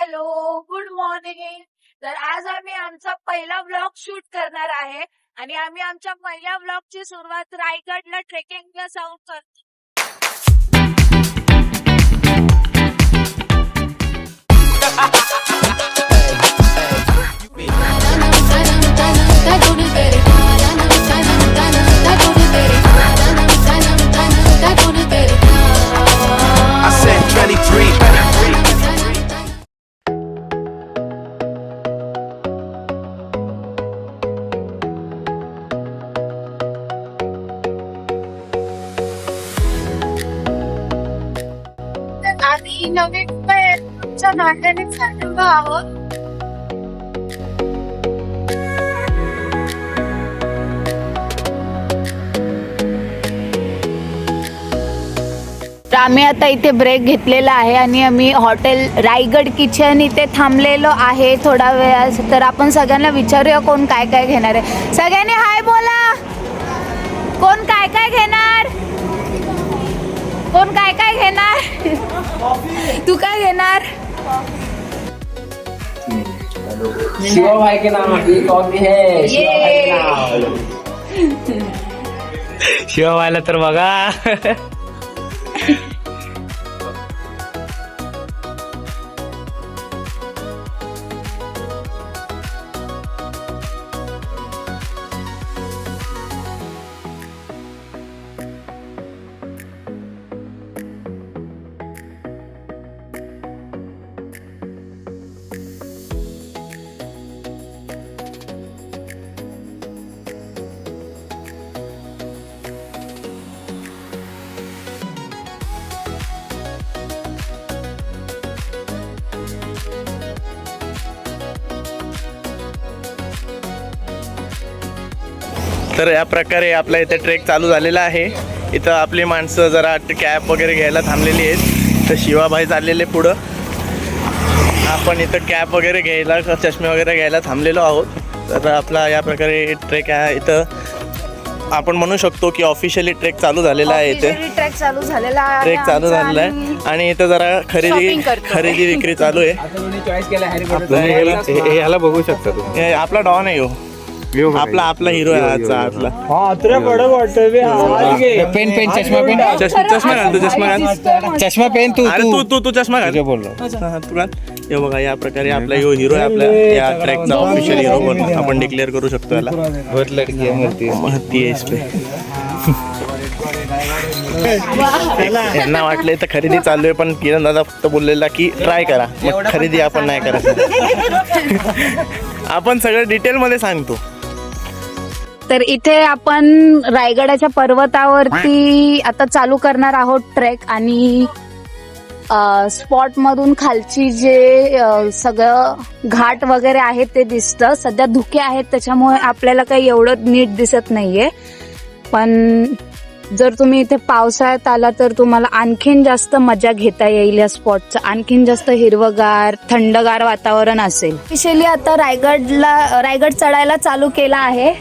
Hello, good morning. तर आज आम्ही आमचा पहिला व्लॉग शूट करणार आहे आणि आम्ही आमच्या पहिल्या व्लॉगची सुरुवात रायगडला ट्रेकिंगला जाऊन करतो. I said 23. तर आम्ही नवीन मुंबईच्या नांदेड चाललेलो आहोत. तर आम्ही आता इथे ब्रेक घेतलेला आहे आणि आम्ही हॉटेल रायगड किचन इथे थांबलेलो आहे थोडा वेळ. तर आपण सगळ्यांना विचारूया कोण काय काय घेणार आहे. सगळ्यांनी हाय बोला. कोण काय काय घेणार? कोण काय काय घेणार? तू काय घेणार? शिवा भाई के नाम की कॉफी है. शिवा भाई के नाम. शिवा व्हायला तर बघा. तर या प्रकारे आपल्या इथे ट्रेक चालू झालेला आहे. इथं आपली माणसं जरा कॅब वगैरे घ्यायला थांबलेली आहेत. तर शिवाभाई चाललेले पुढं. आपण इथं कॅब वगैरे घ्यायला चष्मे वगैरे घ्यायला थांबलेलो आहोत. तर आपला या प्रकारे ट्रेक आहे. इथं आपण म्हणू शकतो की ऑफिशियली ट्रेक चालू झालेला आहे. इथे ट्रेक चालू झालेला आहे. ट्रेक चालू झालेला आहे आणि इथं जरा खरेदी विक्री चालू आहे. आता तुम्ही चॉईस केला हॅरी पॉटर. ह्याला बघू शकता तुम्ही. आपला डॉन आहे आपला हिरो आहे आजचा. आपला पेन पेन चष्मा पेन चष्मा घाल तू. चष्मा घाल. चष्मा पेन तू अरे तू चष्मा घाल. बोललो तू घाल. हे बघा या प्रकारे आपला हिरो आहे. आपल्या या ट्रॅकचा ऑफिशियल हिरो पण आपण डिक्लेअर करू शकतो याला. बहुत लड़की है महती आहे इसपे. यांना वाटलं तर खरेदी चालू आहे पण किरण दादा फक्त बोललेला की ट्राय करा. मग खरेदी आपण नाही करायचं. आपण सगळं डिटेल मध्ये सांगतो. तर इथे आपण रायगडाच्या पर्वतावरती आता चालू करणार आहोत ट्रेक आणि स्पॉट मधून खालची जे सगळं घाट वगैरे आहे ते दिसतं. सध्या धुके आहेत त्याच्यामुळे आपल्याला काही एवढं नीट दिसत नाहीये. पण जर तुम्ही इथे पावसाळ्यात आला तर तुम्हाला आणखीन जास्त मजा घेता येईल या स्पॉटचं. आणखीन जास्त हिरवगार थंडगार वातावरण असेल. स्पेशली आता रायगड चढायला चालू केला आहे.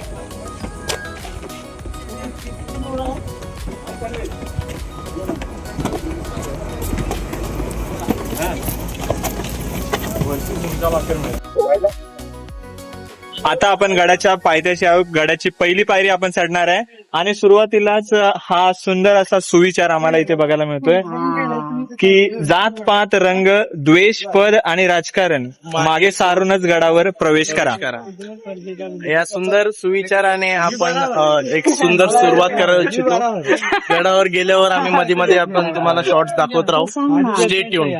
आता आपण गडाच्या पायथ्याशी आहोत. गडाची पहिली पायरी आपण चढणार आहे आणि सुरुवातीलाच हा सुंदर असा सुविचार आम्हाला इथे बघायला मिळतोय की जात पात रंग द्वेष पद आणि राजकारण मागे सारूनच गडावर प्रवेश करा. या सुंदर सुविचाराने आपण एक सुंदर सुरुवात करायला इच्छितो. गडावर गेल्यावर आम्ही मध्ये मध्ये आपण तुम्हाला शॉर्ट्स दाखवत राहू. Stay tune.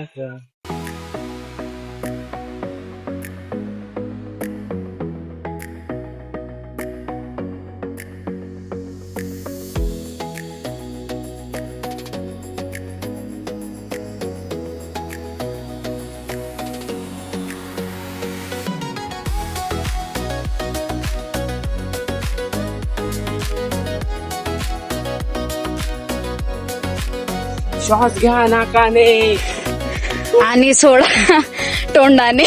श्वास घ्या नाकाने आणि सोडा तोंडाने.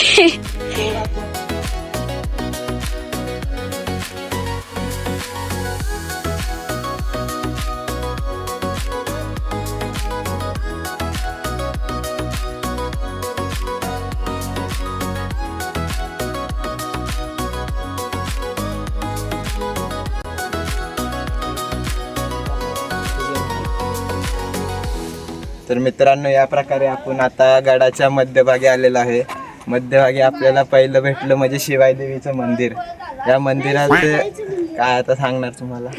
तर मित्रांनो, या प्रकारे आपण आता गडाच्या मध्यभागी आलेलो आहे. मध्यभागी आपल्याला पहिलं भेटलं म्हणजे शिवाई देवीचं मंदिर. या मंदिरात काय आता सांगणार तुम्हाला.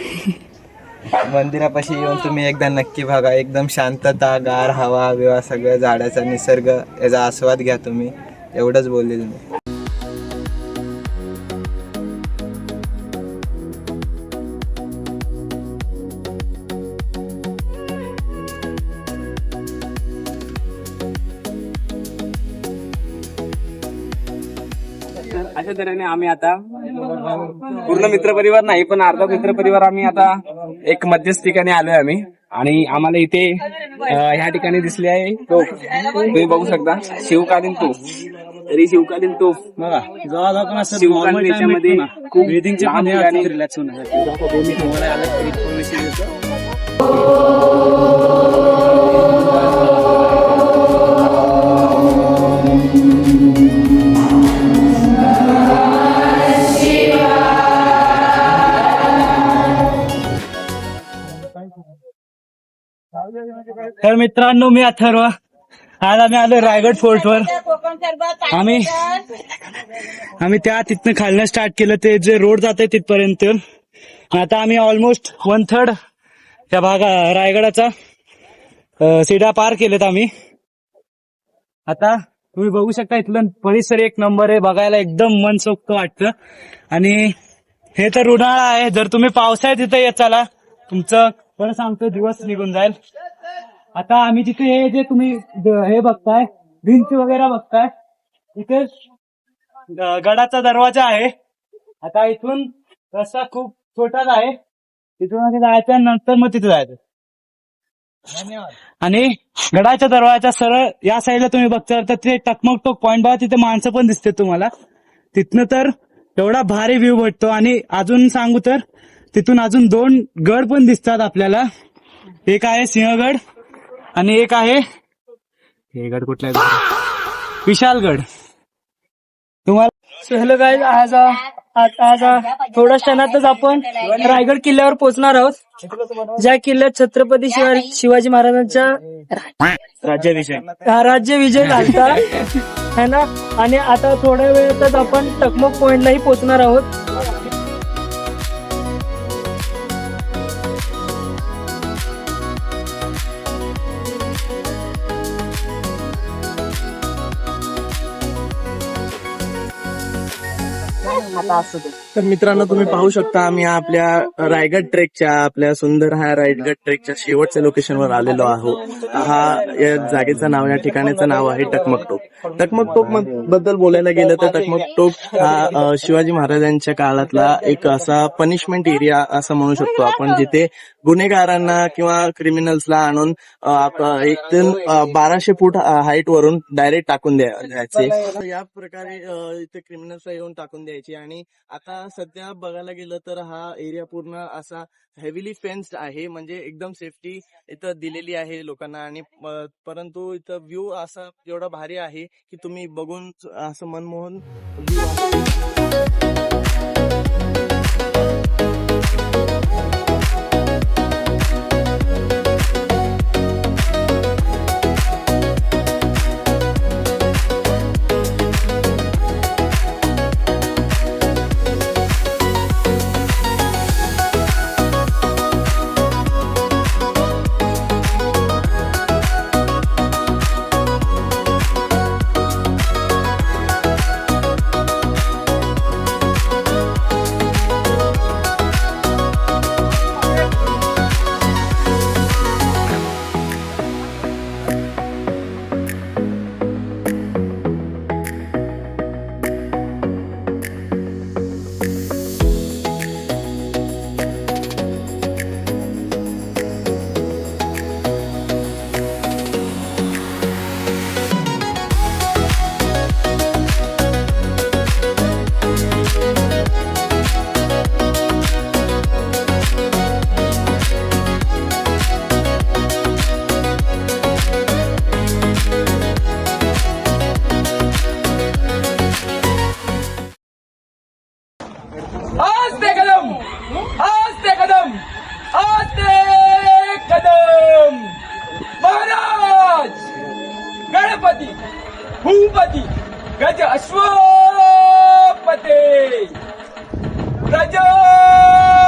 मंदिरापाशी येऊन तुम्ही एकदा नक्की बघा. एकदम शांतता, गार हवा बिवा सगळं, झाडाचा निसर्ग, याचा आस्वाद घ्या तुम्ही. एवढंच बोलेल मी. अशा तऱ्हेने आम्ही आता पूर्ण मित्रपरिवार नाही पण अर्धा मित्रपरिवार आम्ही आता एक मध्यस्थ ठिकाणी आलोय आम्ही. आणि आम्हाला इथे ह्या ठिकाणी दिसली आहे तोफ. तुम्ही बघू शकता शिवकालीन तोफ. तरी शिवकालीन तोफ बघा, शिवकालीन याच्यामध्ये खूप लहान मुलांनी रिलॅक्स तर मित्रांनो, मी अथर्व. आज आम्ही आलो रायगड फोर्टवर. आम्ही तिथनं खालनं स्टार्ट केलं, ते जे रोड जाते तिथपर्यंत. आता आम्ही ऑलमोस्ट 1/3 त्या रायगडाचा सीडा पार केलेत आम्ही. आता तुम्ही बघू शकता इथलं परिसर एक नंबर आहे, बघायला एकदम मनसोक्त वाटतं. आणि हे तर उन्हाळा आहे, जर तुम्ही पावसाळ्यात तिथे येत चला, तुमचं बरं सांगतो दिवस निघून जाईल. आता आम्ही तिथे हे जे तुम्ही हे बघताय, भिंत वगैरे बघताय, इथे गडाचा दरवाजा आहे. आता इथून रस्ता खूप छोटाच आहे, तिथून जायचं नंतर मग तिथे जायचं. आणि गडाच्या दरवाजा सरळ या साईडला तुम्ही बघता तर ते टकमक टोक पॉइंट बघा, तिथे माणसं पण दिसते तुम्हाला. तिथनं तर एवढा भारी व्ह्यू भेटतो. आणि अजून सांगू तर तिथून अजून 2 गड पण दिसतात आपल्याला. एक आहे सिंहगड आणि एक आहे हे गड कुठला आहे, विशालगड. तुम्हाला हॅलो गाईज, आज थोड्या क्षणातच आपण रायगड किल्ल्यावर पोहोचणार आहोत, ज्या किल्ल्यात छत्रपती शिवाजी महाराजांचा राज्यविजय झाला है ना. आणि आता थोड्या वेळातच आपण टकमक पॉइंटलाही पोहोचणार आहोत. तर मित्रांनो, तुम्ही पाहू शकता आम्ही आपल्या रायगड ट्रेकच्या, आपल्या सुंदर ह्या रायगड ट्रेकच्या शेवटच्या लोकेशनवर आलेलो आहोत. या जागेचं नाव, या ठिकाणाचं नाव आहे टकमक टोक. टकमक टोक बद्दल बोलायला गेलं तर टकमक टोक हा शिवाजी महाराजांच्या काळातला एक असा पनिशमेंट एरिया असं म्हणू शकतो आपण, जिथे गुन्हेगारांना किंवा क्रिमिनल्सला आणून एकदम 1200 फूट हाईट वरून डायरेक्ट टाकून द्यायचे. या प्रकारे इथे क्रिमिनल्सला येऊन टाकून द्यायचे. आणि आता सध्या बघायला गेलं तर हा एरिया पूर्ण असा हेवीली फेन्स्ड आहे, म्हणजे एकदम सेफ्टी इथं दिलेली आहे लोकांना. आणि परंतु इथं व्ह्यू असा एवढा भारी आहे की तुम्ही बघून असं मनमोहन भूपती गज अश्वपते प्रजापते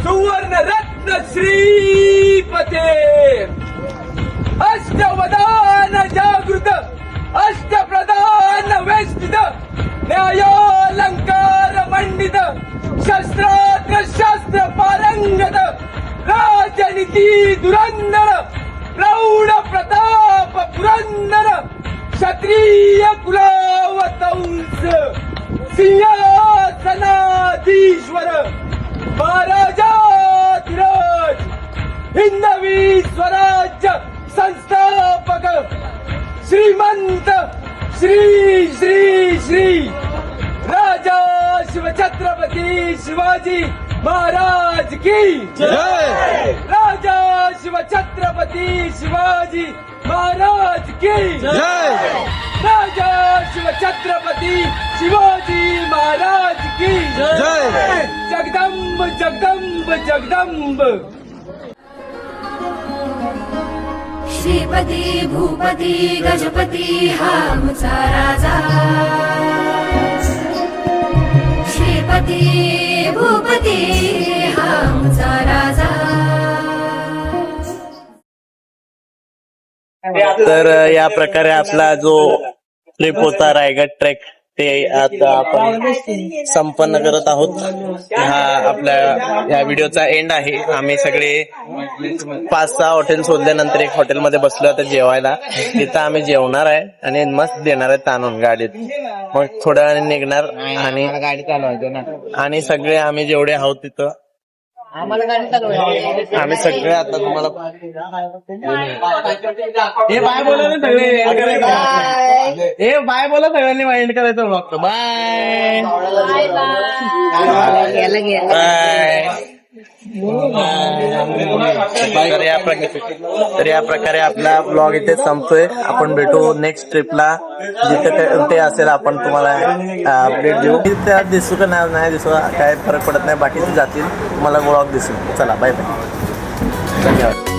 सुवर्ण रत्न श्रीपते अष्टवदान जागृत अष्टप्रधान वेष्टित न्यायालंकार मंडित शस्त्रास्त्र शास्त्र पारंगत राजनीती धुरंधर प्रौढ प्रताप पुरंदर क्षत्रिय कुलावतंस सिंहासनाधीश्वर महाराजाधिराज हिंदवी स्वराज्य संस्थापक श्रीमंत श्री श्री श्री राजा शिवछत्रपती शिवाजी महाराज की जय। राजा शिवछत्रपती शिवाजी महाराज की जय। राजा शिवछत्रपती शिवाजी महाराज की जय। जगदंब जगदंब जगदंब। श्रीपती भूपती गजपती हा आमचा राजा श्रीपती भूपती हा आमचा राजा। तर या प्रकारे आपला जो ट्रिप होता रायगड ट्रेक ते आता आपण संपन्न करत आहोत. हा आपल्या या व्हिडिओचा एंड आहे. आम्ही सगळे 5-6 हॉटेल शोधल्यानंतर एक हॉटेलमध्ये बसलो आता जेवायला. तिथं आम्ही जेवणार आहे आणि मस्त देणार आहे ताणून गाडीत. मग थोड्या वेळाने निघणार आणि गाडी चालवायचो ना. आणि सगळे आम्ही जेवढे आहोत तिथं आम्ही सगळे आता तुम्हाला हे बाय बोला ना सगळे हे बाय बोला सगळ्यांनी एंड करायचं बघतो. बाय तर या प्रकारे आपला ब्लॉग इथे संपतोय. आपण भेटू नेक्स्ट ट्रिपला. जिथे ते असेल आपण तुम्हाला अपडेट देऊ. तिथे दिसू का नाही दिसू काय फरक पडत नाही. बाकीचे जातील तुम्हाला ब्लॉग दिसेल. चला बाय बाय. धन्यवाद.